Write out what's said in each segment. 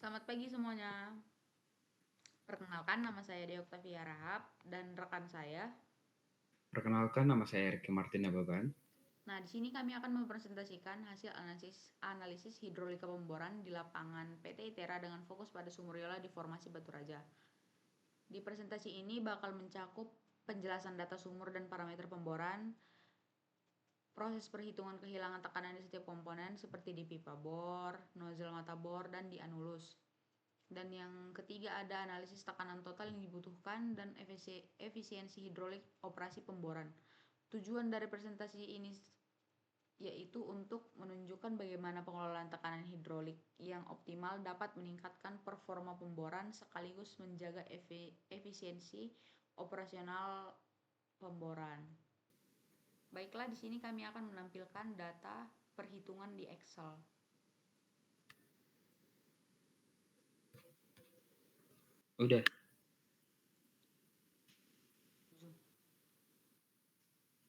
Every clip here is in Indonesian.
Selamat pagi semuanya. Perkenalkan, nama saya Dea Oktavia Rahab dan rekan saya. Perkenalkan, nama saya Ricky Martin Ababan. Nah, di sini kami akan mempresentasikan hasil analisis hidrolika pemboran di lapangan PT ITERA dengan fokus pada sumur Yola di formasi Batu Raja. Di presentasi ini bakal mencakup penjelasan data sumur dan parameter pemboran, proses perhitungan kehilangan tekanan di setiap komponen seperti di pipa bor, nozzle mata bor, dan di anulus. Dan yang ketiga ada analisis tekanan total yang dibutuhkan dan efisiensi hidrolik operasi pemboran. Tujuan dari presentasi ini yaitu untuk menunjukkan bagaimana pengelolaan tekanan hidrolik yang optimal dapat meningkatkan performa pemboran sekaligus menjaga efisiensi operasional pemboran. Baiklah, di sini kami akan menampilkan data perhitungan di Excel. Udah.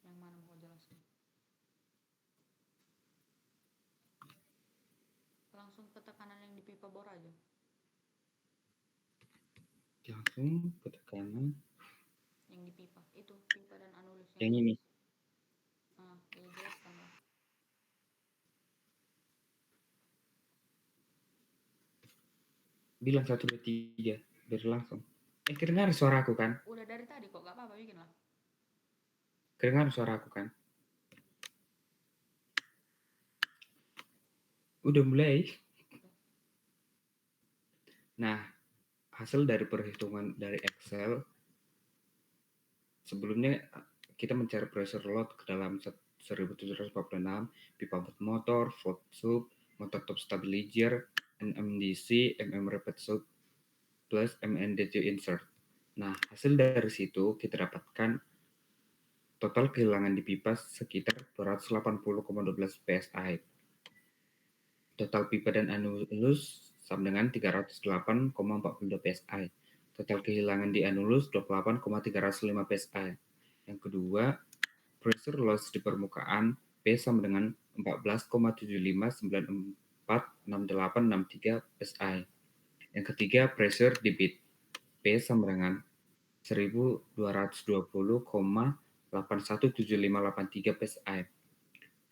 Yang mana mau jelaskan? Langsung ke tekanan yang di pipa bor aja. Langsung ke tekanan. Yang di pipa itu, pipa dan anulus Yang ini. ya jelaskan lah. Bilang 1, 2, 3. Biar langsung. Kedengar suara aku kan? Udah dari tadi kok, gak apa-apa, bikin lah. Kedengar suara aku kan? Udah mulai. Nah, hasil dari perhitungan dari Excel, sebelumnya kita mencari pressure load ke dalam 1746, pipa motor, float sub, motor top stabilizer, NMDC, rapid sub, plus MNDC insert. Nah, hasil dari situ kita dapatkan total kehilangan di pipa sekitar 280,12 PSI. Total pipa dan anulus sama dengan 308,42 PSI. Total kehilangan di anulus 28,305 PSI. Yang kedua, pressure loss di permukaan P sama dengan 14,75946863 PSI. Yang ketiga, pressure di bit P sama dengan 1220,817583 PSI.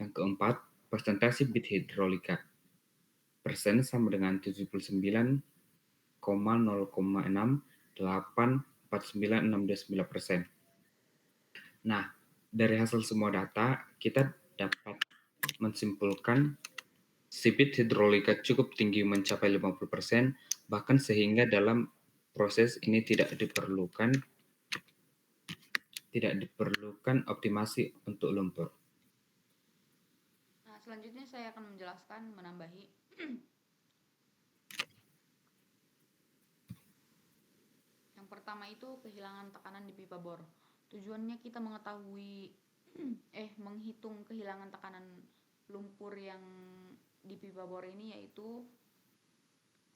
Yang keempat, persentase bit hidrolika persen sama dengan 79,0,6849629%. Nah, dari hasil semua data, kita dapat menyimpulkan si bit hidrolika cukup tinggi mencapai 50%, bahkan sehingga dalam proses ini tidak diperlukan optimasi untuk lumpur. Nah, selanjutnya saya akan menjelaskan, menambahi. Yang pertama itu kehilangan tekanan di pipa bor. Tujuannya kita menghitung kehilangan tekanan lumpur yang di pipa bor ini yaitu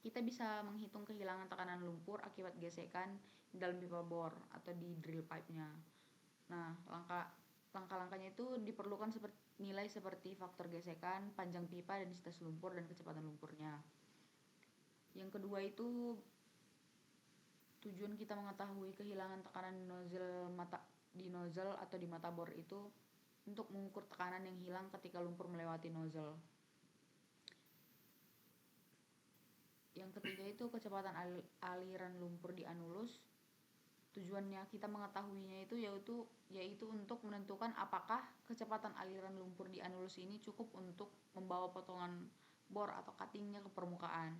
kita bisa menghitung kehilangan tekanan lumpur akibat gesekan di dalam pipa bor atau di drill pipe-nya. Nah, langkah-langkahnya itu diperlukan nilai seperti faktor gesekan, panjang pipa, densitas lumpur, dan kecepatan lumpurnya. Yang kedua itu tujuan kita mengetahui kehilangan tekanan di nozzle atau di mata bor itu untuk mengukur tekanan yang hilang ketika lumpur melewati nozzle. Yang ketiga itu kecepatan aliran lumpur di anulus. Tujuannya kita mengetahuinya itu yaitu untuk menentukan apakah kecepatan aliran lumpur di anulus ini cukup untuk membawa potongan bor atau cuttingnya ke permukaan.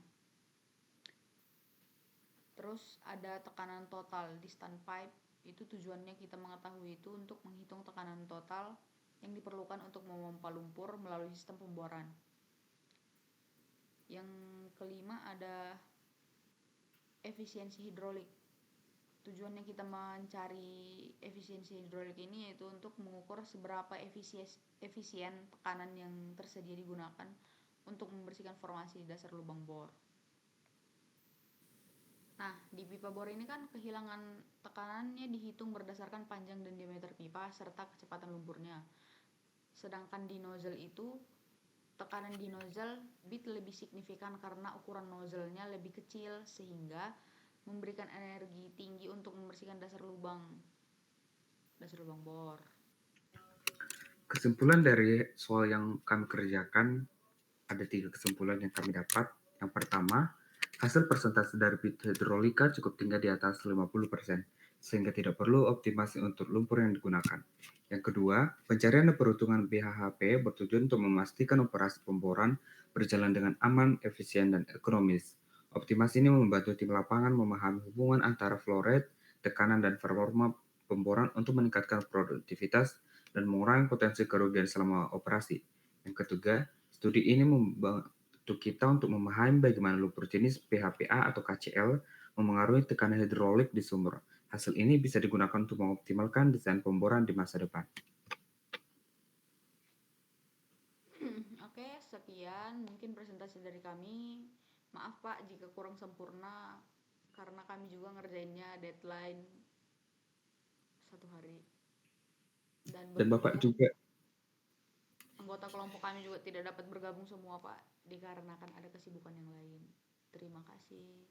Terus ada tekanan total di standpipe. Itu tujuannya kita mengetahui itu untuk menghitung tekanan total yang diperlukan untuk memompa lumpur melalui sistem pemboran. Yang kelima ada efisiensi hidrolik. Tujuannya kita mencari efisiensi hidrolik ini yaitu untuk mengukur seberapa efisien tekanan yang tersedia digunakan untuk membersihkan formasi di dasar lubang bor. Nah, di pipa bor ini kan kehilangan tekanannya dihitung berdasarkan panjang dan diameter pipa serta kecepatan lumpurnya. Sedangkan di nozzle itu tekanan di nozzle bit lebih signifikan karena ukuran nozzle-nya lebih kecil sehingga memberikan energi tinggi untuk membersihkan dasar lubang bor. Kesimpulan dari soal yang kami kerjakan, ada 3 kesimpulan yang kami dapat. Yang pertama, hasil persentase dari bit hidrolika cukup tinggi di atas 50%, sehingga tidak perlu optimasi untuk lumpur yang digunakan. Yang kedua, pencarian dan perhitungan BHHP bertujuan untuk memastikan operasi pemboran berjalan dengan aman, efisien, dan ekonomis. Optimasi ini membantu tim lapangan memahami hubungan antara flow rate, tekanan, dan performa pemboran untuk meningkatkan produktivitas dan mengurangi potensi kerugian selama operasi. Yang ketiga, studi ini membantu kita untuk memahami bagaimana lumpur jenis PHPA atau KCl memengaruhi tekanan hidrolik di sumur. Hasil ini bisa digunakan untuk mengoptimalkan desain pemboran di masa depan. Oke, sekian mungkin presentasi dari kami. Maaf Pak jika kurang sempurna karena kami juga ngerjainnya deadline 1 hari. Dan Dan Bapak beruntung juga anggota kelompok kami juga tidak dapat bergabung semua Pak dikarenakan ada kesibukan yang lain. Terima kasih.